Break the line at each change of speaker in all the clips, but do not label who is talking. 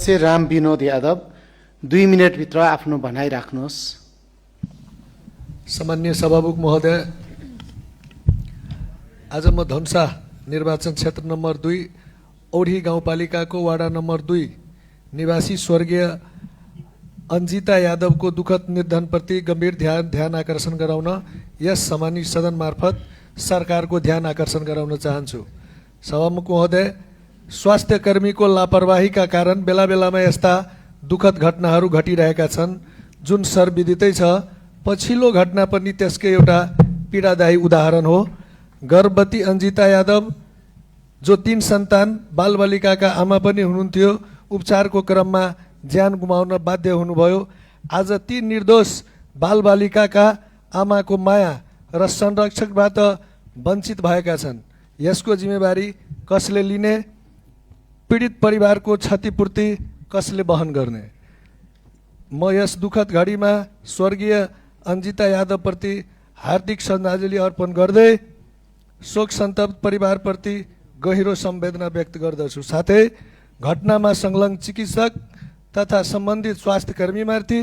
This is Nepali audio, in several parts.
श्री राम विनोद यादव 2 मिनेटभित्र आफ्नो भनाइ राख्नुहोस्।
सामान्य सभामुख महोदय, आज म धनुषा निर्वाचन क्षेत्र नम्बर 2 औढी गाउँपालिकाको वाडा नम्बर 2 निवासी स्वर्गीय अन्जिता यादवको दुःखद निधनप्रति गम्भीर ध्यान आकर्षण गराउन यस सामान्य सदन मार्फत सरकारको ध्यान आकर्षण गराउन चाहन्छु। सभामुख महोदय, स्वास्थ्य कर्मीको लापरवाहीका कारण बेला बेलामा यस्ता दुःखद घटनाहरू घटिरहेका छन् जुन सर्वविदितै छ। पछिल्लो घटना पनि त्यसकै एउटा पीडादायी उदाहरण हो। गर्भवती अन्जिता यादव जो 3 सन्तान बालबालिकाका आमा पनि हुनुहुन्थ्यो, उपचारको क्रममा ज्यान गुमाउन बाध्य हुनुभयो। आज ती निर्दोष बालबालिकाका आमाको माया र संरक्षकबाट वञ्चित भएका छन्। यसको जिम्मेवारी कसले लिने? पीडित परिवारको क्षतिपूर्ति कसले वहन गर्ने? म यस दुःखद घडीमा स्वर्गीय अन्जिता यादवप्रति हार्दिक श्रद्धाञ्जली अर्पण गर्दै शोक सन्तप्त परिवारप्रति गहिरो संवेदना व्यक्त गर्दछु। साथै घटनामा संलग्न चिकित्सक तथा सम्बन्धित स्वास्थ्य कर्मीमाथि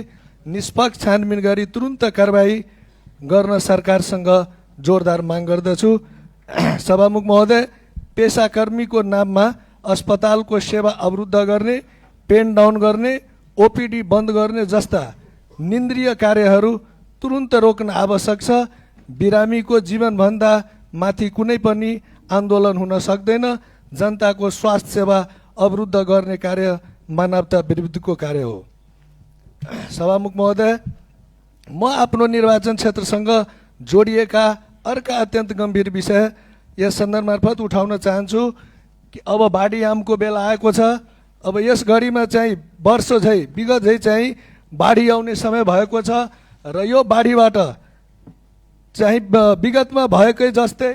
निष्पक्ष छानबिन गरी तुरुन्त कारबाही गर्न सरकारसँग जोरदार माग गर्दछु। सभामुख महोदय, पेसाकर्मीको नाममा अस्पतालको सेवा अवरुद्ध गर्ने, पेन डाउन गर्ने, ओपीडी बन्द गर्ने जस्ता निन्द्रिय कार्यहरू तुरुन्त रोक्न आवश्यक छ। बिरामीको जीवनभन्दा माथि कुनै पनि आन्दोलन हुन सक्दैन। जनताको स्वास्थ्य सेवा अवरुद्ध गर्ने कार्य मानवता विरुद्धको कार्य हो। सभामुख महोदय, म आफ्नो निर्वाचन क्षेत्रसँग जोडिएका अर्का अत्यन्त गम्भीर विषय यस सन्दर्भ मार्फत उठाउन चाहन्छु कि अब बाढी यामको बेला आएको छ। अब यस घडीमा चाहिँ वर्ष झै विगत झै चाहिँ बाढी आउने समय भएको छ र यो बाढीबाट चाहिँ विगतमा भएकै जस्तै